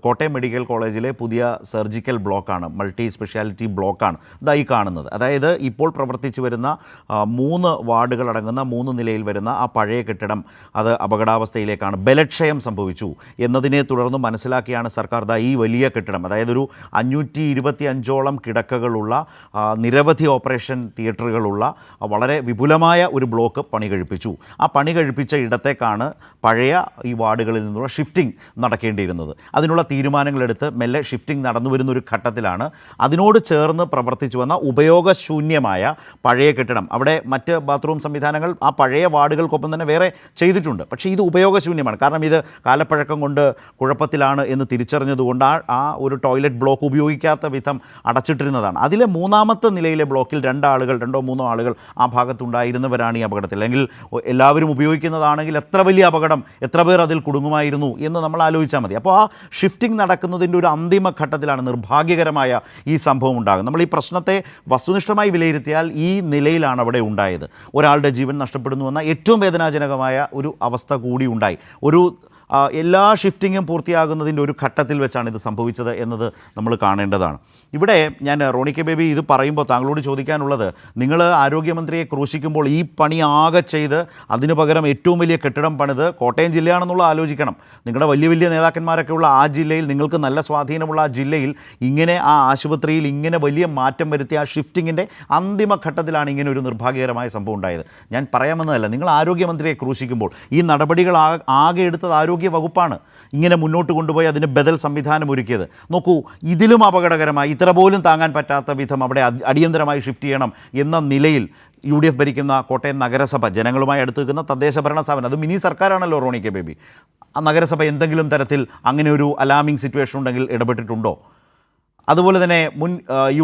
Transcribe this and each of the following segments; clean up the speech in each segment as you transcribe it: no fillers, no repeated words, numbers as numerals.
Kottayam medical കോളേജിലെ പുതിയ surgical ബ്ലോക്കാണ്, മൾട്ടി സ്പെഷ്യാലിറ്റി ബ്ലോക്കാണ് ഇതായി കാണുന്നത്. അതായത് ഇപ്പോൾ പ്രവർത്തിച്ചു വരുന്ന 3 വാർഡുകളടങ്ങുന്ന 3 നിലയിൽ വരുന്ന ആ പഴയ കെട്ടിടം അത് അപകടാവസ്ഥയിലേക്കാണ്. ബലക്ഷയം സംഭവിച്ചു എന്നതിനെ തുടർന്ന് മനസ്സിലാക്കിയാണ് സർക്കാർ ഈ വലിയ കെട്ടിടം, അതായത് ഒരു 525ഓളം കിടക്കകളുള്ള നിരവധി ഓപ്പറേഷൻ തിയേറ്ററുകളുള്ള വളരെ വിപുലമായ ഒരു ബ്ലോക്ക് പണി കഴിപ്പിച്ചു. ആ പണി കഴിപ്പിച്ച ഇടത്തേക്കാണ് പഴയ ഈ വാർഡുകളിൽ നിന്നുള്ള ഷിഫ്റ്റിംഗ് നടക്കേണ്ടിയിരുന്നത്. അതിനുള്ള തീരുമാനങ്ങളെടുത്ത് മെല്ലെ ഷിഫ്റ്റിംഗ് നടന്നു വരുന്നൊരു ഘട്ടത്തിലാണ് അതിനോട് ചേർന്ന് പ്രവർത്തിച്ചു വന്ന ഉപയോഗശൂന്യമായ പഴയ കെട്ടിടം, അവിടെ മറ്റ് ബാത്റൂം സംവിധാനങ്ങൾ ആ പഴയ വാർഡുകൾക്കൊപ്പം തന്നെ വേറെ ചെയ്തിട്ടുണ്ട്. പക്ഷേ ഇത് ഉപയോഗശൂന്യമാണ്. കാരണം ഇത് കാലപ്പഴക്കം കൊണ്ട് കുഴപ്പത്തിലാണ് എന്ന് തിരിച്ചറിഞ്ഞതുകൊണ്ട് ആ ഒരു ടോയ്ലറ്റ് ബ്ലോക്ക് ഉപയോഗിക്കാത്ത വിധം അടച്ചിട്ടിരുന്നതാണ്. അതിലെ 3ാമത്തെ നിലയിലെ ബ്ലോക്കിൽ 2 ആളുകൾ 2-3 ആളുകൾ ആ ഭാഗത്തുണ്ടായിരുന്നവരാണ് ഈ അപകടത്തിൽ. അല്ലെങ്കിൽ എല്ലാവരും ഉപയോഗിക്കുന്നതാണെങ്കിൽ എത്ര വലിയ അപകടം, എത്ര പേർ അതിൽ കുടുങ്ങുമായിരുന്നു എന്ന് നമ്മൾ ആലോചിച്ചാൽ മതി. അപ്പോൾ ആ ഷിഫ്റ്റിംഗ് നടക്കുന്നതിൻ്റെ ഒരു അന്തിമ ഘട്ടത്തിലാണ് നിർഭാഗ്യകരമായ ഈ സംഭവം ഉണ്ടാകുന്നത്. നമ്മൾ ഈ പ്രശ്നത്തെ വസ്തുനിഷ്ഠമായി വിലയിരുത്തിയാൽ ഈ നിലയിലാണ് അവിടെ ഉണ്ടായത്. ഒരാളുടെ ജീവൻ നഷ്ടപ്പെടുന്നുവെന്ന ഏറ്റവും വേദനാജനകമായ ഒരു അവസ്ഥ കൂടി ഉണ്ടായി. എല്ലാ ഷിഫ്റ്റിങ്ങും പൂർത്തിയാകുന്നതിൻ്റെ ഒരു ഘട്ടത്തിൽ വെച്ചാണ് ഇത് സംഭവിച്ചത് എന്നത് നമ്മൾ കാണേണ്ടതാണ്. ഇവിടെ ഞാൻ റോണി കെ ബേബി ഇത് പറയുമ്പോൾ താങ്കളോട് ചോദിക്കാനുള്ളത്, നിങ്ങൾ ആരോഗ്യമന്ത്രിയെ ക്രൂശിക്കുമ്പോൾ ഈ പണി ആകെ ചെയ്ത് അതിനു പകരം ഏറ്റവും വലിയ കെട്ടിടം പണിത് കോട്ടയം ജില്ലയാണെന്നുള്ള ആലോചിക്കണം. നിങ്ങളുടെ വലിയ വലിയ നേതാക്കന്മാരൊക്കെ ഉള്ള ആ ജില്ലയിൽ, നിങ്ങൾക്ക് നല്ല സ്വാധീനമുള്ള ആ ജില്ലയിൽ ഇങ്ങനെ ആ ആശുപത്രിയിൽ ഇങ്ങനെ വലിയ മാറ്റം വരുത്തിയ ആ ഷിഫ്റ്റിങ്ങിൻ്റെ അന്തിമ ഘട്ടത്തിലാണ് ഇങ്ങനെ ഒരു നിർഭാഗ്യകരമായ സംഭവം ഉണ്ടായത്. ഞാൻ പറയാമെന്നതല്ല, നിങ്ങൾ ആരോഗ്യമന്ത്രിയെ ക്രൂശിക്കുമ്പോൾ ഈ നടപടികൾ ആകെ എടുത്തത് ആരോഗ്യ വകുപ്പാണ്. ഇങ്ങനെ മുന്നോട്ട് കൊണ്ടുപോയി അതിന് ബദൽ സംവിധാനം ഒരുക്കിയത്. നോക്കൂ, ഇതിലും അപകടകരമായി ഇത്ര പോലും താങ്ങാൻ പറ്റാത്ത വിധം അവിടെ അടിയന്തരമായി ഷിഫ്റ്റ് ചെയ്യണം എന്ന നിലയിൽ UDF ഭരിക്കുന്ന കോട്ടയം നഗരസഭ, ജനങ്ങളുമായി അടുത്ത് നിൽക്കുന്ന തദ്ദേശ ഭരണ സ്ഥാപനം, അത് മിനി സർക്കാരാണല്ലോ റോണി കെ ബേബി, ആ നഗരസഭ എന്തെങ്കിലും തരത്തിൽ അങ്ങനെ ഒരു അലാമിംഗ് സിറ്റുവേഷൻ ഉണ്ടെങ്കിൽ ഇടപെട്ടിട്ടുണ്ടോ? അതുപോലെ തന്നെ മുൻ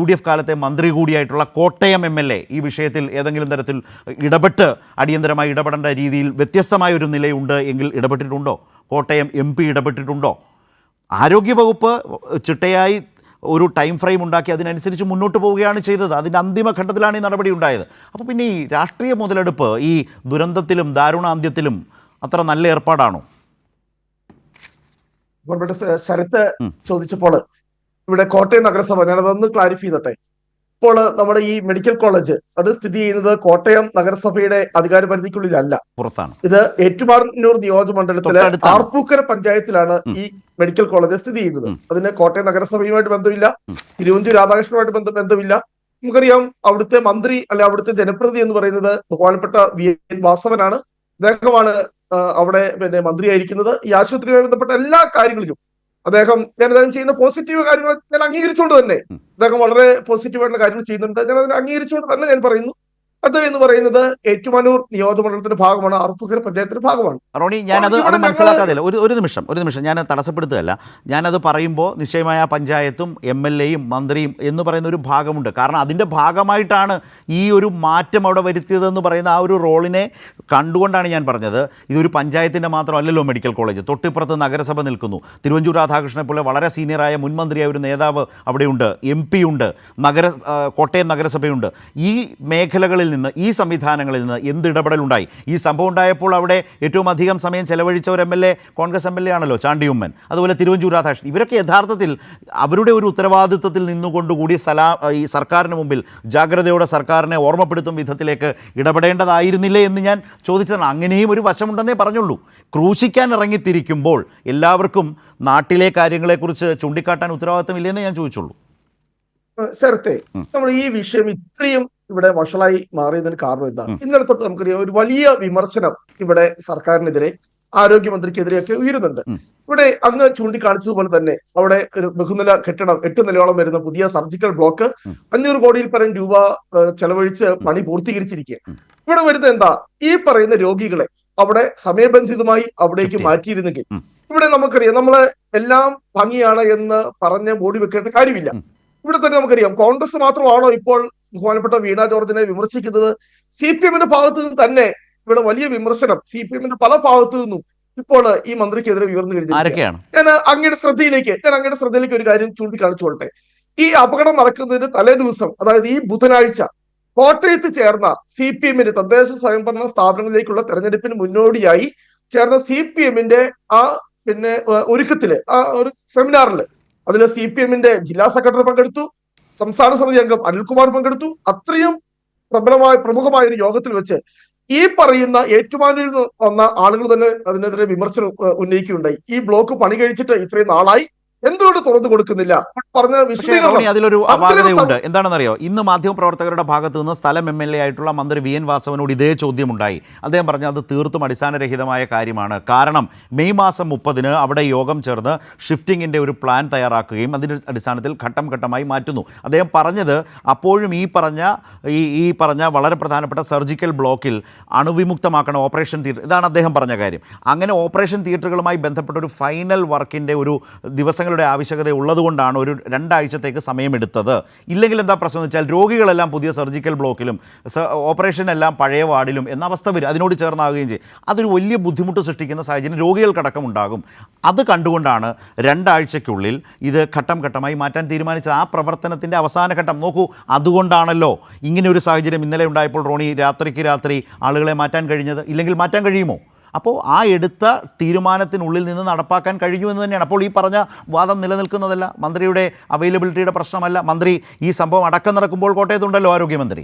UDF കാലത്തെ മന്ത്രി കൂടിയായിട്ടുള്ള കോട്ടയം MLA ഈ വിഷയത്തിൽ ഏതെങ്കിലും തരത്തിൽ ഇടപെട്ട് അടിയന്തരമായി ഇടപെടേണ്ട രീതിയിൽ വ്യത്യസ്തമായൊരു നിലയുണ്ട് എങ്കിൽ ഇടപെട്ടിട്ടുണ്ടോ? കോട്ടയം MP ഇടപെട്ടിട്ടുണ്ടോ? ആരോഗ്യവകുപ്പ് ചിട്ടയായി ഒരു ടൈം ഫ്രെയിം ഉണ്ടാക്കി അതിനനുസരിച്ച് മുന്നോട്ട് പോവുകയാണ് ചെയ്തത്. അതിൻ്റെ അന്തിമ ഘട്ടത്തിലാണ് ഈ നടപടി ഉണ്ടായത്. അപ്പോൾ പിന്നെ ഈ രാഷ്ട്രീയ മുതലെടുപ്പ് ഈ ദുരന്തത്തിലും ദാരുണാന്ത്യത്തിലും അത്ര നല്ല ഏർപ്പാടാണോ? ശരത്ത് ചോദിച്ചപ്പോൾ ഇവിടെ കോട്ടയം നഗരസഭ, ഞാനതൊന്ന് ക്ലാരിഫൈ ചെയ്തട്ടെ. ഇപ്പോൾ നമ്മുടെ ഈ മെഡിക്കൽ കോളേജ് അത് സ്ഥിതി ചെയ്യുന്നത് കോട്ടയം നഗരസഭയുടെ അധികാര പരിധിക്കുള്ളിലല്ല, പുറത്താണ്. ഇത് ഏറ്റുമാനൂർ നിയോജകമണ്ഡലത്തിലെ ആർപ്പൂക്കര പഞ്ചായത്തിലാണ് ഈ മെഡിക്കൽ കോളേജ് സ്ഥിതി ചെയ്യുന്നത്. അതിന് കോട്ടയം നഗരസഭയുമായിട്ട് ബന്ധമില്ല, തിരുവഞ്ചൂർ രാധാകൃഷ്ണനുമായിട്ട് ബന്ധമില്ല. നമുക്കറിയാം, അവിടുത്തെ മന്ത്രി അല്ലെ അവിടുത്തെ ജനപ്രതിനിധി എന്ന് പറയുന്നത് ബഹുമാനപ്പെട്ട VN വാസവനാണ്. അദ്ദേഹമാണ് അവിടെ മന്ത്രിയായിരിക്കുന്നത്. ഈ ആശുപത്രിയുമായി ബന്ധപ്പെട്ട എല്ലാ കാര്യങ്ങളിലും അദ്ദേഹം ചെയ്യുന്ന പോസിറ്റീവ് കാര്യങ്ങൾ ഞാൻ അംഗീകരിച്ചുകൊണ്ട് തന്നെ, അദ്ദേഹം വളരെ പോസിറ്റീവായിട്ടുള്ള കാര്യങ്ങൾ ചെയ്യുന്നുണ്ട്. ഞാൻ അതിനെ അംഗീകരിച്ചുകൊണ്ട് തന്നെ ഞാൻ പറയുന്നു, അത് എന്ന് പറയുന്നത് ഏറ്റുമാനൂർ നിയോജകമണ്ഡലത്തിന്റെ ഭാഗമാണ്, ആർപ്പൂക്കര പഞ്ചായത്തിന്റെ ഭാഗമാണ്. റോണി, ഞാനത് മനസ്സിലാക്കാതില്ല, ഒരു നിമിഷം ഞാൻ തടസ്സപ്പെടുത്തുകയല്ല. ഞാനത് പറയുമ്പോൾ നിശ്ചയമായ പഞ്ചായത്തും MLAയും മന്ത്രിയും എന്ന് പറയുന്ന ഒരു ഭാഗമുണ്ട്. കാരണം അതിൻ്റെ ഭാഗമായിട്ടാണ് ഈ ഒരു മാറ്റം അവിടെ വരുത്തിയതെന്ന് പറയുന്ന ആ ഒരു റോളിനെ കണ്ടുകൊണ്ടാണ് ഞാൻ പറഞ്ഞത്. ഇതൊരു പഞ്ചായത്തിൻ്റെ മാത്രമല്ലല്ലോ മെഡിക്കൽ കോളേജ്, തൊട്ടിപ്പുറത്ത് നഗരസഭ നിൽക്കുന്നു. തിരുവഞ്ചൂർ രാധാകൃഷ്ണനെ പോലെ വളരെ സീനിയറായ മുൻമന്ത്രിയായ ഒരു നേതാവ് അവിടെയുണ്ട്, MP ഉണ്ട്, കോട്ടയം നഗരസഭയുണ്ട്. ഈ മേഖലകളിൽ നിന്ന്, ഈ സംവിധാനങ്ങളിൽ നിന്ന് എന്ത് ഇടപെടലുണ്ടായി? ഈ സംഭവം ഉണ്ടായപ്പോൾ അവിടെ ഏറ്റവും അധികം സമയം ചെലവഴിച്ച ഒരു MLA കോൺഗ്രസ് MLA ആണല്ലോ, ചാണ്ടി ഉമ്മൻ. അതുപോലെ തിരുവഞ്ചൂർ രാധാകൃഷ്ണൻ. ഇവരൊക്കെ യഥാർത്ഥത്തിൽ അവരുടെ ഒരു ഉത്തരവാദിത്വത്തിൽ നിന്നുകൊണ്ടുകൂടി ഈ സർക്കാരിന് മുമ്പിൽ ജാഗ്രതയോടെ സർക്കാരിനെ ഓർമ്മപ്പെടുത്തും വിധത്തിലേക്ക് ഇടപെടേണ്ടതായിരുന്നില്ലേ എന്ന് ഞാൻ ചോദിച്ചതാണ്. അങ്ങനെയും ഒരു വശമുണ്ടെന്നേ പറഞ്ഞുള്ളൂ. ക്രൂശിക്കാൻ ഇറങ്ങിത്തിരിക്കുമ്പോൾ എല്ലാവർക്കും നാട്ടിലെ കാര്യങ്ങളെക്കുറിച്ച് ചൂണ്ടിക്കാട്ടാൻ ഉത്തരവാദിത്തമില്ലെന്നേ ഞാൻ ചോദിച്ചുള്ളൂ. ശരത്തെ, നമ്മൾ ഈ വിഷയം ഇത്രയും ഇവിടെ വഷളായി മാറിയതിന് കാരണം എന്താണ്? ഇന്നലെ തൊട്ട് നമുക്കറിയാം, ഒരു വലിയ വിമർശനം ഇവിടെ സർക്കാരിനെതിരെ, ആരോഗ്യമന്ത്രിക്കെതിരെയൊക്കെ ഉയരുന്നുണ്ട്. ഇവിടെ അങ്ങ് ചൂണ്ടിക്കാണിച്ചതുപോലെ തന്നെ അവിടെ ഒരു ബഹുനില കെട്ടിടം, 8 നിലയോളം വരുന്ന പുതിയ സർജിക്കൽ ബ്ലോക്ക് 500 കോടിയിൽ പരം രൂപ ചെലവഴിച്ച് പണി പൂർത്തീകരിച്ചിരിക്കുക. ഇവിടെ വരുന്നത് എന്താ? ഈ പറയുന്ന രോഗികളെ അവിടെ സമയബന്ധിതമായി അവിടേക്ക് മാറ്റിയിരുന്നെങ്കിൽ, ഇവിടെ നമുക്കറിയാം, നമ്മള് എല്ലാം ഭംഗിയാണ് എന്ന് പറഞ്ഞ് ബോഡി വെക്കേണ്ട കാര്യമില്ല. ഇവിടെ തന്നെ നമുക്കറിയാം, കോൺഗ്രസ് മാത്രമാണോ ഇപ്പോൾ ബഹുമാനപ്പെട്ട വീണ ജോർജിനെ വിമർശിക്കുന്നത്? CPM-ന്റെ ഭാഗത്തു നിന്ന് തന്നെ ഇവിടെ വലിയ വിമർശനം CPM-ന്റെ പല ഭാഗത്തു നിന്നും ഇപ്പോൾ ഈ മന്ത്രിക്കെതിരെ ഉയർന്നു കഴിഞ്ഞിരിക്കുകയാണ്. ഞാൻ അങ്ങയുടെ ശ്രദ്ധയിലേക്ക് ഒരു കാര്യം ചൂണ്ടിക്കാണിച്ചുകൊള്ളട്ടെ. ഈ അപകടം നടക്കുന്നതിന് തലേ ദിവസം, അതായത് ഈ ബുധനാഴ്ച, കോട്ടയത്ത് ചേർന്ന CPM-ന്റെ തദ്ദേശ സ്വയംഭരണ സ്ഥാപനങ്ങളിലേക്കുള്ള തെരഞ്ഞെടുപ്പിന് മുന്നോടിയായി ചേർന്ന CPM-ന്റെ ആ പിന്നെ ഒരുക്കത്തില് ആ ഒരു സെമിനാറിൽ അതിൽ CPM-ന്റെ ജില്ലാ സെക്രട്ടറി പങ്കെടുത്തു, സംസ്ഥാന സമിതി അംഗം അനിൽകുമാർ പങ്കെടുത്തു. അത്രയും പ്രമുഖമായ ഒരു യോഗത്തിൽ വെച്ച് ഈ പറയുന്ന ഏറ്റുമാനൂരിൽ നിന്ന് വന്ന ആളുകൾ തന്നെ അതിനെതിരെ വിമർശനം ഉന്നയിക്കുകയുണ്ടായി. ഈ ബ്ലോക്ക് പണി കഴിച്ചിട്ട് ഇത്രയും നാളായി, എന്തുകൊണ്ട് തുറന്നു കൊടുക്കുന്നില്ല? പറഞ്ഞ പക്ഷേ റോണി, അതിലൊരു അപാകതയുണ്ട്. വിശദീകരണം എന്താണെന്നറിയോ, ഇന്ന് മാധ്യമപ്രവർത്തകരുടെ ഭാഗത്തു നിന്ന് സ്ഥലം MLA ആയിട്ടുള്ള മന്ത്രി VN വാസവനോട് ഇതേ ചോദ്യമുണ്ടായി. അദ്ദേഹം പറഞ്ഞു അത് തീർത്തും അടിസ്ഥാനരഹിതമായ കാര്യമാണ്. കാരണം മെയ് മാസം 30-ന് അവിടെ യോഗം ചേർന്ന് ഷിഫ്റ്റിങ്ങിൻ്റെ ഒരു പ്ലാൻ തയ്യാറാക്കുകയും അതിൻ്റെ അടിസ്ഥാനത്തിൽ ഘട്ടം ഘട്ടമായി മാറ്റുന്നു. അദ്ദേഹം പറഞ്ഞത് അപ്പോഴും ഈ പറഞ്ഞ വളരെ പ്രധാനപ്പെട്ട സർജിക്കൽ ബ്ലോക്കിൽ അണുവിമുക്തമാക്കണം ഓപ്പറേഷൻ തിയേറ്റർ, ഇതാണ് അദ്ദേഹം പറഞ്ഞ കാര്യം. അങ്ങനെ ഓപ്പറേഷൻ തിയേറ്ററുകളുമായി ബന്ധപ്പെട്ട ഒരു ഫൈനൽ വർക്കിൻ്റെ ഒരു ദിവസങ്ങളുടെ ആവശ്യകത ഉള്ളതുകൊണ്ടാണ് ഒരു 2 ആഴ്ചത്തേക്ക് സമയമെടുത്തത്. ഇല്ലെങ്കിൽ എന്താ പ്രശ്നം എന്ന് വെച്ചാൽ രോഗികളെല്ലാം പുതിയ സർജിക്കൽ ബ്ലോക്കിലും ഓപ്പറേഷൻ എല്ലാം പഴയ വാർഡിലും എന്ന അവസ്ഥ വരും, അതിനോട് ചേർന്നാവുകയും ചെയ്യും. അതൊരു വലിയ ബുദ്ധിമുട്ട് സൃഷ്ടിക്കുന്ന സാഹചര്യം രോഗികൾക്കടക്കം ഉണ്ടാകും. അത് കണ്ടുകൊണ്ടാണ് 2 ആഴ്ചയ്ക്കുള്ളിൽ ഇത് ഘട്ടം ഘട്ടമായി മാറ്റാൻ തീരുമാനിച്ചത്. ആ പ്രവർത്തനത്തിൻ്റെ അവസാന ഘട്ടം നോക്കൂ. അതുകൊണ്ടാണല്ലോ ഇങ്ങനെ ഒരു സാഹചര്യം ഇന്നലെ ഉണ്ടായപ്പോൾ റോണി രാത്രിക്ക് രാത്രി ആളുകളെ മാറ്റാൻ കഴിഞ്ഞത്. ഇല്ലെങ്കിൽ മാറ്റാൻ കഴിയുമോ? അപ്പോൾ ആ എടുത്ത തീരുമാനത്തിനുള്ളിൽ നിന്ന് നടപ്പാക്കാൻ കഴിഞ്ഞു എന്ന് തന്നെയാണ്. അപ്പോൾ ഈ പറഞ്ഞ വാദം നിലനിൽക്കുന്നതല്ല, മന്ത്രിയുടെ അവൈലബിലിറ്റിയുടെ പ്രശ്നമല്ല. മന്ത്രി ഈ സംഭവം അടക്കം നടക്കുമ്പോൾ കോട്ടയത്തുണ്ടല്ലോ ആരോഗ്യമന്ത്രി.